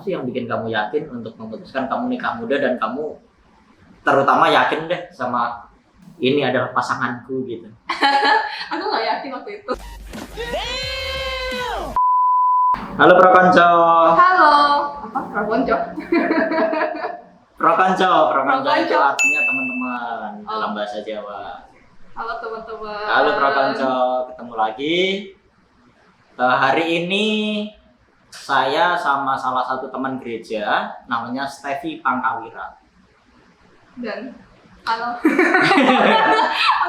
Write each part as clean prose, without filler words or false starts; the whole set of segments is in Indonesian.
sih yang bikin kamu yakin untuk memutuskan kamu nikah muda dan kamu terutama yakin deh sama ini adalah pasanganku gitu? Aku nggak yakin waktu itu. Halo Prokonco. Halo, apa Prakonco? Prokonco itu Prokonco. artinya teman-teman dalam bahasa Jawa. Halo teman-teman. Halo Prokonco, ketemu lagi. Hari ini saya sama salah satu teman gereja namanya Steffi Pangkawira. Dan halo.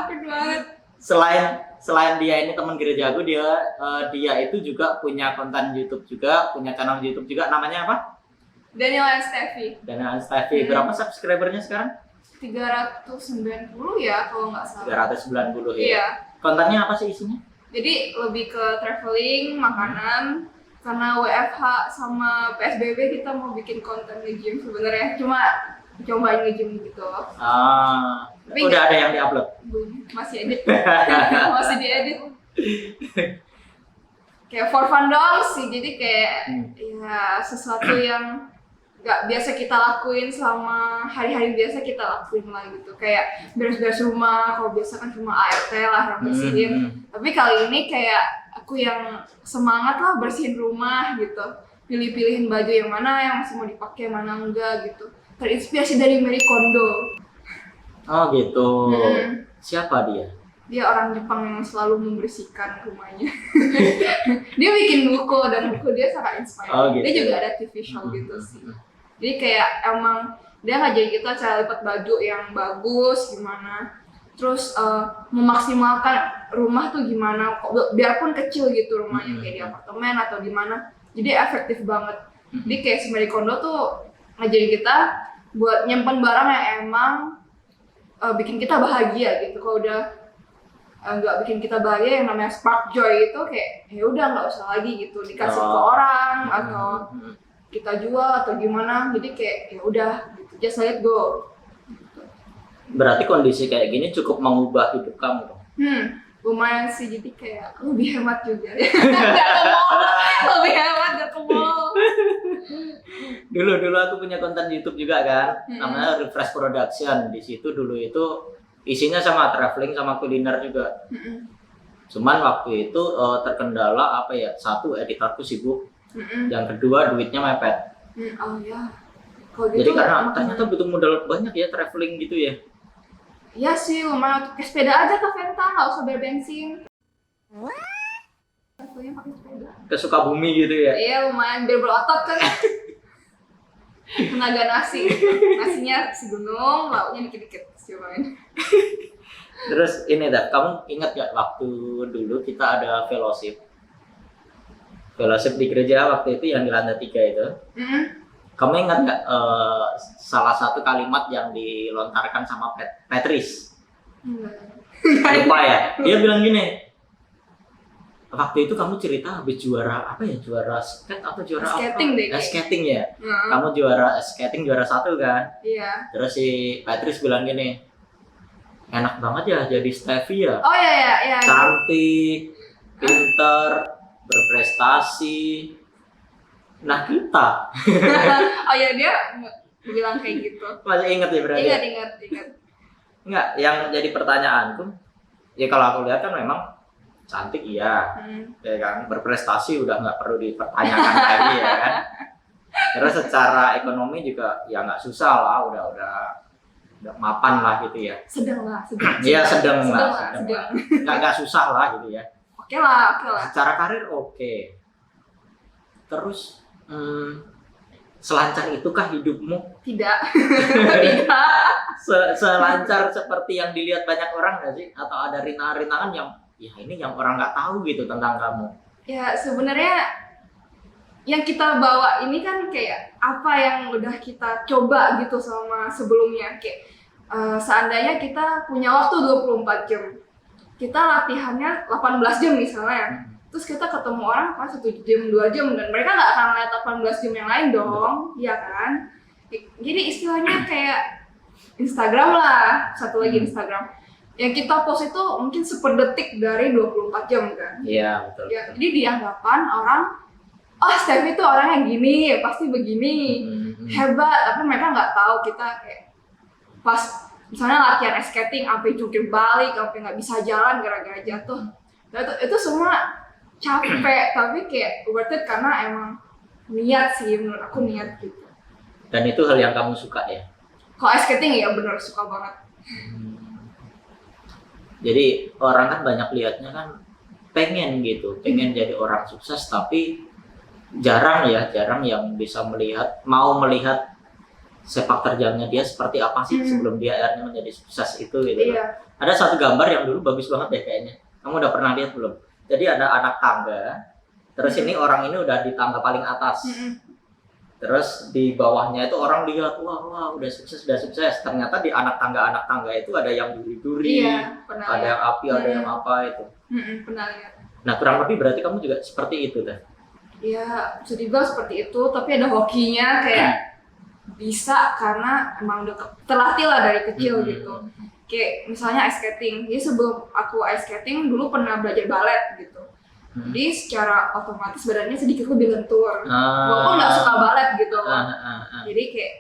Aku banget. Selain dia ini teman gereja aku, dia itu juga punya konten YouTube juga, punya channel YouTube juga, namanya apa? Daniel and Steffi. Daniel and Steffi. Berapa subscribernya sekarang? 390 ya kalau nggak salah. 390 ya. Iya. Kontennya apa sih isinya? Jadi lebih ke traveling, makanan. Karena WFH sama PSBB kita mau bikin konten nge-gym sebenarnya. Cuma cobain nge-gym gitu. Tapi udah ada yang diupload? Belum, masih edit. Masih diedit. Kayak for fun doang sih. Jadi kayak ya sesuatu yang nggak biasa kita lakuin selama hari-hari biasa kita lakuin lah gitu. Kayak beres-beres rumah, kalau biasa kan cuma ART lah yang bersihin. Tapi kali ini kayak aku yang semangat lah bersihin rumah gitu. Pilih-pilihin baju yang mana yang masih mau dipakai, mana enggak gitu. Terinspirasi dari Marie Kondo. Oh gitu. Siapa dia? Dia orang Jepang yang selalu membersihkan rumahnya. Dia bikin buku dan buku dia sangat inspiring. Oh, gitu. Dia juga ada TV show gitu sih. Jadi kayak emang dia ngajarin kita cara lipat baju yang bagus gimana. Terus memaksimalkan rumah tuh gimana, biarpun kecil gitu rumahnya kayak di apartemen atau di mana. Jadi efektif banget. Jadi kayak si Marie Kondo tuh ngajarin kita buat nyimpen barang yang emang bikin kita bahagia gitu. Kalau udah nggak bikin kita bahagia yang namanya spark joy itu kayak ya udah nggak usah lagi gitu dikasih ke orang atau kita jual atau gimana. Jadi kayak ya udah gitu, just let go. Berarti kondisi kayak gini cukup mengubah hidup kamu dong? Lumayan sih, jadi kayak lebih hemat juga ya. Gak ke mall, lebih hemat gak ke mall. Dulu aku punya konten YouTube juga kan, namanya Refresh Production. Di situ dulu itu isinya sama traveling sama kuliner juga. Cuman waktu itu terkendala apa ya? Satu, editorku sibuk. Yang kedua, duitnya mepet. Oh ya. Kalau Jadi gitu, karena ternyata butuh modal banyak ya traveling gitu ya. iya sih, lumayan. Pakai sepeda aja ke Venta, nggak usah bayar bensin. Travelingnya pakai sepeda. Ke Sukabumi gitu ya. Iya lumayan, biar berotot kan. Tenaga nasinya segunung, lauknya dikit-dikit. Cobain. Terus ini dah, kamu ingat gak waktu dulu kita ada fellowship di gereja waktu itu yang di lantai 3 itu? Kamu ingat gak salah satu kalimat yang dilontarkan sama Patrice? Lupa ya? Dia bilang gini, waktu itu kamu cerita habis juara apa ya? Juara skate atau juara skating apa? Deh, Skating ya? Kamu juara skating juara 1 kan? Iya. Terus si Patrice bilang gini, enak banget ya jadi Steffi ya? Oh iya. Cantik, pinter, berprestasi. Nah kita. Oh ya, dia bilang kayak gitu. Masih inget ya berarti? Ingat. Enggak, yang jadi pertanyaanku, ya kalau aku lihat kan memang cantik iya, ya kan, berprestasi udah nggak perlu dipertanyakan lagi ya kan. Terus secara ekonomi juga ya nggak susah lah, udah mapan lah gitu ya. Sedang lah. Iya sedang lah. Nggak susah lah gitu ya. Oke lah. Secara karir oke. Terus selancar itukah hidupmu? Tidak. Selancar seperti yang dilihat banyak orang nggak sih? Atau ada rintangan-rintangan yang ya ini yang orang nggak tahu gitu tentang kamu? Ya sebenarnya yang kita bawa ini kan kayak apa yang udah kita coba gitu sama sebelumnya. Kayak seandainya kita punya waktu 24 jam, kita latihannya 18 jam misalnya. Terus kita ketemu orang pas 1 jam, 2 jam, dan mereka nggak akan lihat 18 jam yang lain dong, iya kan? Jadi istilahnya kayak Instagram lah, satu lagi Instagram. Yang kita post itu mungkin seperdetik dari 24 jam kan? Iya betul. Ya, jadi dianggapan orang oh Steffi tuh orangnya gini, pasti begini, hebat. Tapi mereka nggak tahu kita kayak pas misalnya latihan ice skating sampai jungkir balik, sampai nggak bisa jalan gara-gara jatuh. Nah, itu semua capek, tapi kayak worth it karena emang niat sih, menurut aku niat gitu. Dan itu hal yang kamu suka ya? Kalau ice skating ya bener suka banget. Jadi orang kan banyak lihatnya kan pengen gitu, pengen jadi orang sukses, tapi jarang yang bisa mau melihat sepak terjangnya dia seperti apa sih sebelum dia akhirnya menjadi sukses itu gitu. Iya. Ada satu gambar yang dulu bagus banget deh kayaknya. Kamu udah pernah lihat belum? Jadi ada anak tangga, terus ini orang ini udah di tangga paling atas. Terus di bawahnya itu orang lihat, wah udah sukses. Ternyata di anak tangga itu ada yang duri-duri, Iya, ada yang api, ada yang apa itu. Pernah lihat. Nah kurang lebih berarti kamu juga seperti itu dah. Ya bisa dibilang seperti itu, tapi ada hokinya kayak bisa karena emang udah terlatih lah dari kecil gitu. Kayak misalnya ice skating, jadi sebelum aku ice skating dulu pernah belajar balet gitu. Jadi secara otomatis badannya sedikit lebih lentur, walaupun nggak suka balet gitu. Jadi kayak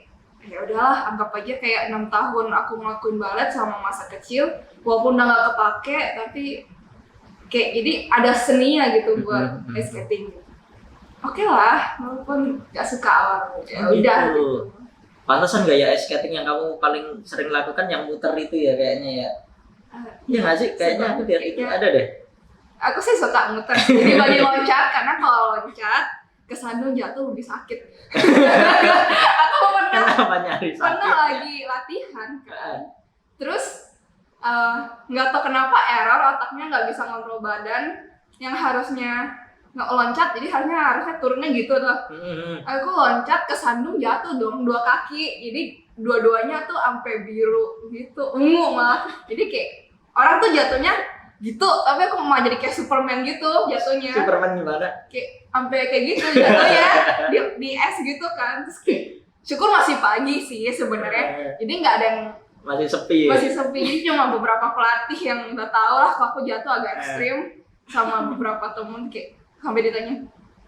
ya udahlah, anggap aja kayak 6 tahun aku ngelakuin balet sama masa kecil, walaupun udah nggak kepake, tapi kayak jadi ada seninya gitu buat ice skating. Oke lah, walaupun nggak suka awalnya, ya udah. Gitu. Pantesan gaya ice skating yang kamu paling sering lakukan yang muter itu ya kayaknya ya. Iya nggak sih? Kayaknya aku lihat itu ada deh. Aku sih suka muter dibanding loncat, karena kalau loncat kesandung jatuh lebih sakit. Aku pernah lagi latihan kan, terus nggak tahu kenapa error otaknya nggak bisa ngontrol badan yang harusnya nggak loncat, jadi harusnya turunnya gitu tuh. Aku loncat kesandung jatuh dong, 2 kaki, jadi dua-duanya tuh sampai biru gitu, ungu malah. Jadi kayak orang tuh jatuhnya gitu, tapi aku mau jadi kayak Superman gitu jatuhnya. Superman gimana? Kayak sampai kayak gitu jatuhnya di es gitu kan. Terus kayak syukur masih pagi sih sebenarnya, jadi nggak ada yang masih sepi. Jadi cuma beberapa pelatih yang udah tahu lah kalau aku jatuh agak ekstrim, sama beberapa temen kayak sampai ditanya,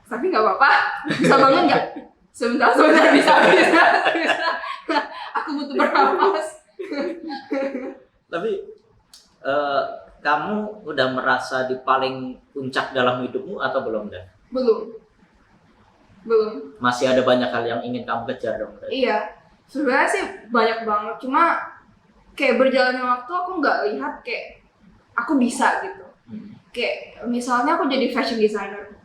tapi nggak apa-apa, bisa bangun nggak? Sebentar bisa. Aku butuh bernapas. Tapi kamu udah merasa di paling puncak dalam hidupmu atau belum dah? Belum. Masih ada banyak hal yang ingin kamu kejar dong? Berarti? Iya, sebenarnya sih banyak banget. Cuma kayak berjalannya waktu aku nggak lihat kayak aku bisa gitu. Kayak misalnya aku jadi fashion designer,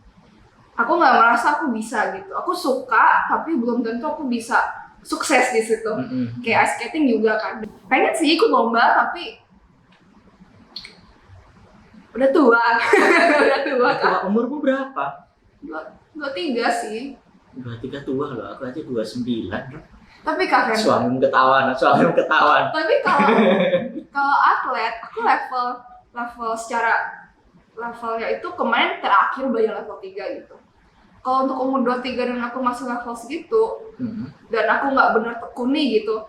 aku nggak merasa aku bisa gitu. Aku suka, tapi belum tentu aku bisa sukses di situ. Kayak ice skating juga kan. Pengen sih ikut lomba, tapi udah tua. Kan? Umurmu berapa? 23 sih. 23 tua loh, aku aja 29. Tapi Kak Fen, Suamimu ketahuan. tapi kalau atlet, aku level secara levelnya itu kemarin terakhir belajar level 3 gitu. Kalau untuk umur 23 dan aku masih level segitu, dan aku nggak benar tekuni gitu,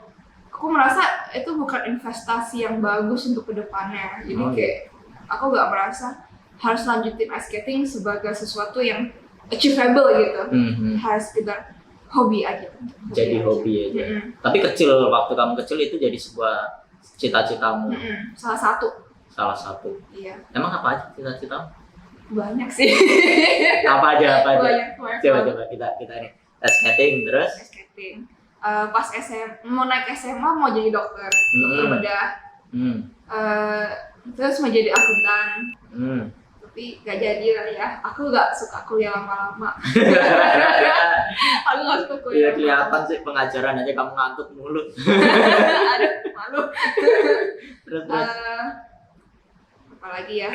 aku merasa itu bukan investasi yang bagus untuk kedepannya. Jadi kayak aku nggak merasa harus lanjutin ice skating sebagai sesuatu yang achievable gitu. Harus sekedar hobi aja. Jadi hobi aja. Tapi waktu kamu kecil itu jadi sebuah cita-citamu. Salah satu. Iya. Emang apa aja cita-citamu? Banyak sih. Apa aja? Banyak. Coba kita ini. Ice skating terus? Ice skating. Pas mau naik SMA mau jadi dokter bedah. Terus mau jadi akuntan. Tapi gak jadi lah ya. Aku gak suka kuliah lama-lama. Aku gak suka kuliah. Iya kelihatan sih pengajaran aja kamu ngantuk mulu. Aduh, malu. Terus. Apalagi ya?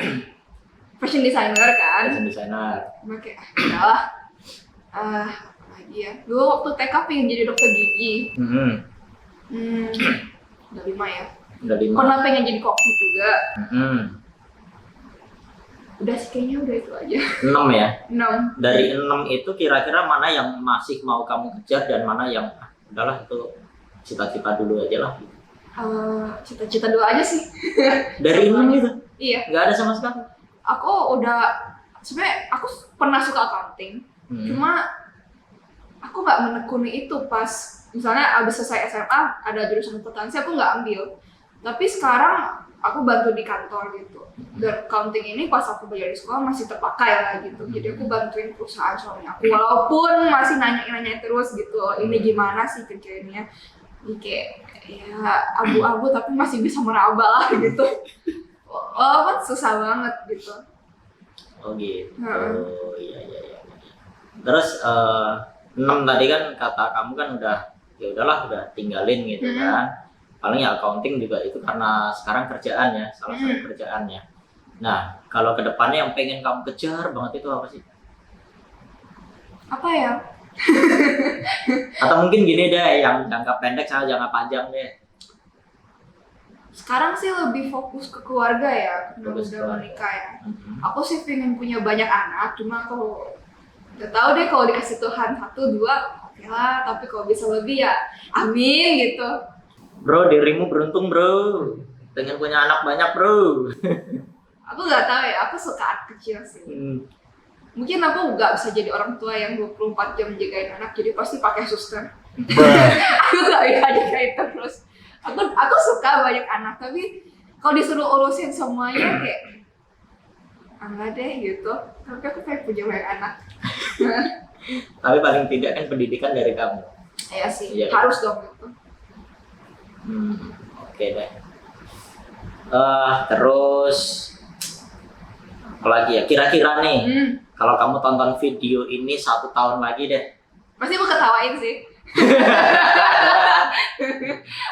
Fashion designer kan? Fashion designer. Oke, udahlah. Apalagi ya? Dulu waktu TK pengen jadi dokter gigi. Udah 5 ya. Udah 5. Pernah pengen jadi kokpit juga. Udah sih kayaknya udah itu aja. 6 ya? 6. Dari 6 itu kira-kira mana yang masih mau kamu kejar dan mana yang udahlah itu cita-cita dulu aja lah. Cita-cita dulu aja sih. Dari 6 itu? Iya. Nggak ada sama sekali? Aku udah, sebenarnya aku pernah suka accounting. Cuma aku nggak menekuni itu pas misalnya abis selesai SMA ada jurusan akuntansi, aku nggak ambil. Tapi sekarang aku bantu di kantor gitu. Dan accounting ini pas aku belajar di sekolah masih terpakai lah gitu. Jadi aku bantuin perusahaan suami aku. Walaupun masih nanya terus gitu, ini gimana sih kerjaannya. Jadi kayak ya abu-abu tapi masih bisa meraba lah gitu. Walaupun susah banget gitu. Oh gitu. Iya. Terus 6 tadi kan kata kamu kan udah ya udahlah udah tinggalin gitu kan. Paling ya accounting juga itu karena sekarang kerjaan ya, salah satu kerjaannya. Nah, kalau kedepannya yang pengen kamu kejar banget itu apa sih? Apa ya? Atau mungkin gini deh, yang jangka pendek sama jangka panjang deh. Sekarang sih lebih fokus ke keluarga ya, karena udah menikah ya. Aku sih pengen punya banyak anak, cuma aku nggak tahu deh kalau dikasih Tuhan 1, 2, oke lah. Tapi kalau bisa lebih ya, amin gitu. Bro, dirimu beruntung bro, pengen punya anak banyak bro. Aku nggak tahu ya, aku suka anak kecil sih. Mungkin aku nggak bisa jadi orang tua yang 24 jam jagain anak, jadi pasti pakai suster. Aku nggak bisa jagain terus. Aku suka banyak anak, tapi kalau disuruh urusin semuanya kayak enggak deh gitu. Tapi aku pengen punya banyak anak. Tapi paling tidak kan pendidikan dari kamu. Iya sih, Iya. harus dong gitu. Oke deh. Terus apa lagi ya? Kira-kira nih, kalau kamu tonton video ini 1 tahun lagi deh. Pasti aku ketawain sih.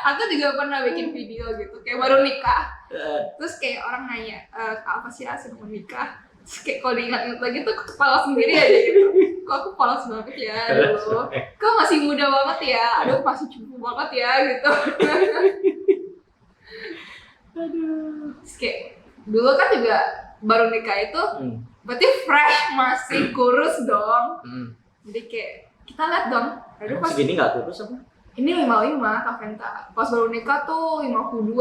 Aku juga pernah bikin video gitu, kayak baru nikah. Terus kayak orang nanya, apa sih asal mau nikah? Terus kayak kalau diingat-ingat lagi tuh kepala sendiri aja gitu. Kok aku polos banget ya dulu. Kok masih muda banget ya? Aduh masih cupu banget ya gitu. Terus kayak dulu kan juga baru nikah itu, berarti fresh, masih kurus dong. Jadi kayak kita lihat dong. Aduh pas Segini nggak kurus apa? ini 55 Kak Venta. Pas baru nikah tuh 52.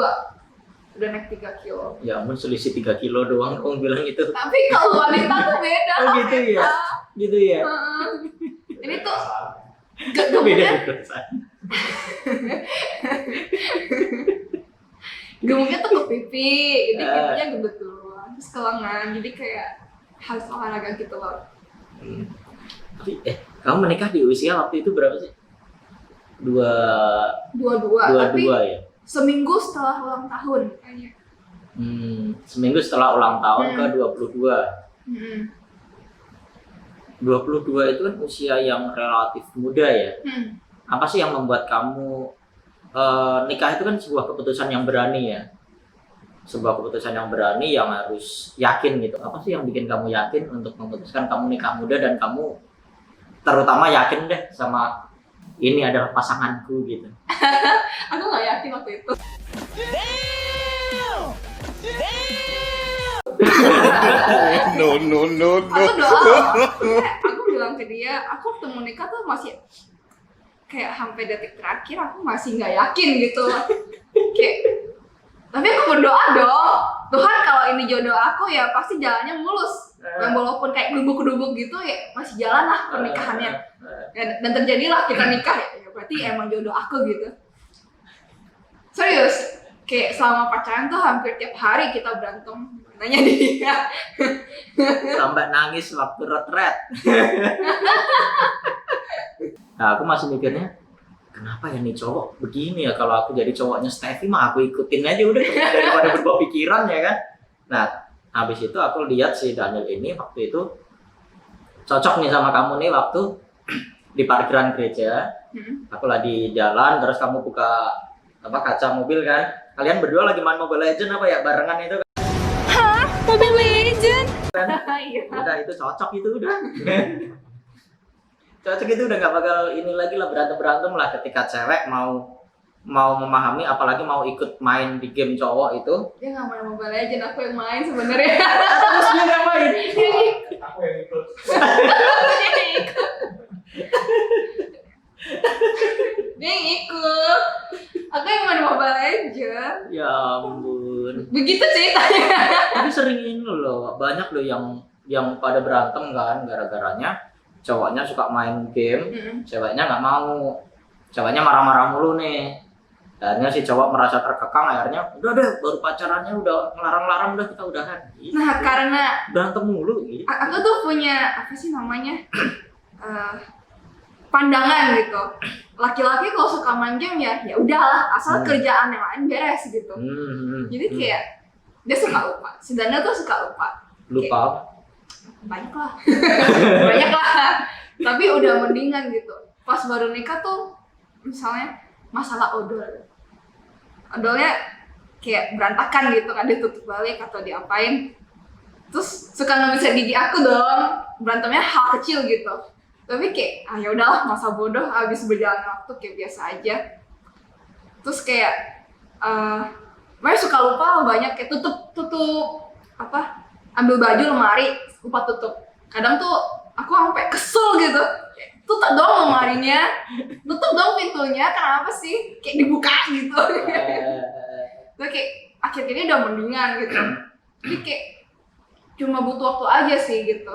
Udah naik 3 kilo. Ya ampun, selisih 3 kilo doang kamu bilang itu. Tapi kalau wanita tuh beda. Oh gitu ya? Gitu ya? Ini tuh Beda gemuknya, perasaan. gemuknya tuh ke pipi. Jadi pipinya gendut duluan. Terus ke lengan. Jadi kayak harus olahraga gitu loh. Tapi kamu menikah di usia waktu itu berapa sih? 22 Tapi ya? seminggu setelah ulang tahun kayaknya. Seminggu setelah ulang tahun ke 22. 22 itu kan usia yang relatif muda ya. Apa sih yang membuat kamu nikah itu kan sebuah keputusan yang berani ya. Sebuah keputusan yang berani yang harus yakin gitu. Apa sih yang bikin kamu yakin untuk memutuskan kamu nikah muda dan kamu terutama yakin deh sama ini adalah pasanganku gitu. Aku nggak yakin waktu itu. No. Aku doa. Aku bilang ke dia, aku waktu mau nikah tuh masih kayak sampai detik terakhir aku masih nggak yakin gitu. Kayak, tapi aku berdoa dong, Tuhan kalau ini jodoh aku ya pasti jalannya mulus. Dan walaupun kayak kedubuk-kedubuk gitu ya masih jalan lah pernikahannya. Dan terjadilah kita nikah ya berarti emang jodoh aku gitu. Serius, kayak selama pacaran tuh hampir tiap hari kita berantem. Nanya dia. Sampai nangis waktu retret. Nah, aku masih mikirnya, kenapa ya nih cowok begini ya? Kalau aku jadi cowoknya Steffi mah aku ikutin aja udah daripada berubah pikiran ya kan. Nah, habis itu aku lihat si Daniel ini waktu itu cocok nih sama kamu nih waktu di parkiran gereja. Aku lagi jalan terus kamu buka kaca mobil kan. Kalian berdua lagi main Mobile Legends apa ya barengan itu kan. Hah? Mobile Legends? Iya. Udah itu cocok itu udah. Cocok itu udah nggak bakal ini lagi lah berantem lah ketika cewek mau memahami apalagi mau ikut main di game cowok itu. Dia nggak main Mobile Legends, aku yang main sebenarnya. Terus dia ngapain? Aku yang ikut. Dia yang ikut. Aku yang main Mobile Legends. Ya ampun. Begitu ceritanya. Tapi sering ini loh banyak loh yang pada berantem kan gara-garanya cowoknya suka main game, Mm-mm. ceweknya nggak mau, ceweknya marah-marah mulu nih. Akhirnya si cowok merasa terkekang, akhirnya udah deh baru pacarannya udah ngelarang-larang udah kita udahan. Gitu. Nah, karena Berantem mulu gitu. aku tuh punya apa sih namanya pandangan gitu. Laki-laki kalau suka main game ya udahlah, asal kerjaan yang lain beres gitu. Jadi kayak dia suka lupa. Si Dana tuh suka lupa. Lupa. Banyak lah. Banyak lah. Tapi udah mendingan gitu. Pas baru nikah tuh misalnya masalah odol. Odolnya kayak berantakan gitu kan, ditutup balik atau diapain. Terus suka ngebisa gigi aku dong. Berantemnya hal kecil gitu. Tapi kayak ya udahlah, masa bodoh, habis berjalan waktu kayak biasa aja. Terus kayak mereka suka lupa banyak, kayak tutup apa, ambil baju lemari lupa tutup. Kadang tuh aku sampai kesel gitu, tutup dong lemarinya, tutup dong pintunya, kenapa sih kayak dibuka gitu. Terus kayak akhirnya ini udah mendingan gitu. Jadi kayak cuma butuh waktu aja sih gitu.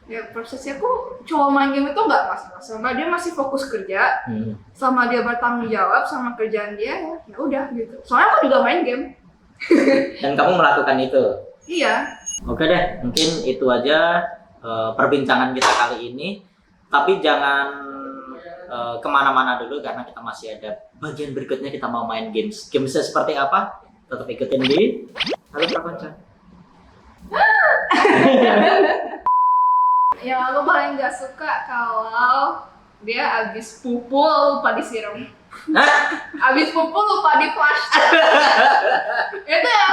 Ya prosesnya aku cowok main game itu nggak masalah, sama dia masih fokus kerja, sama dia bertanggung jawab sama kerjaan dia, ya udah gitu. Soalnya aku juga main game. Dan kamu melakukan itu. Iya. Oke deh, mungkin itu aja perbincangan kita kali ini. Tapi jangan kemana-mana dulu karena kita masih ada bagian berikutnya, kita mau main games. Gamesnya seperti apa? Tetap ikutin di Halo Prakonca. Yang aku paling gak suka kalau dia abis pupul lupa disiram. Abis pupul lupa di flash. Itu yang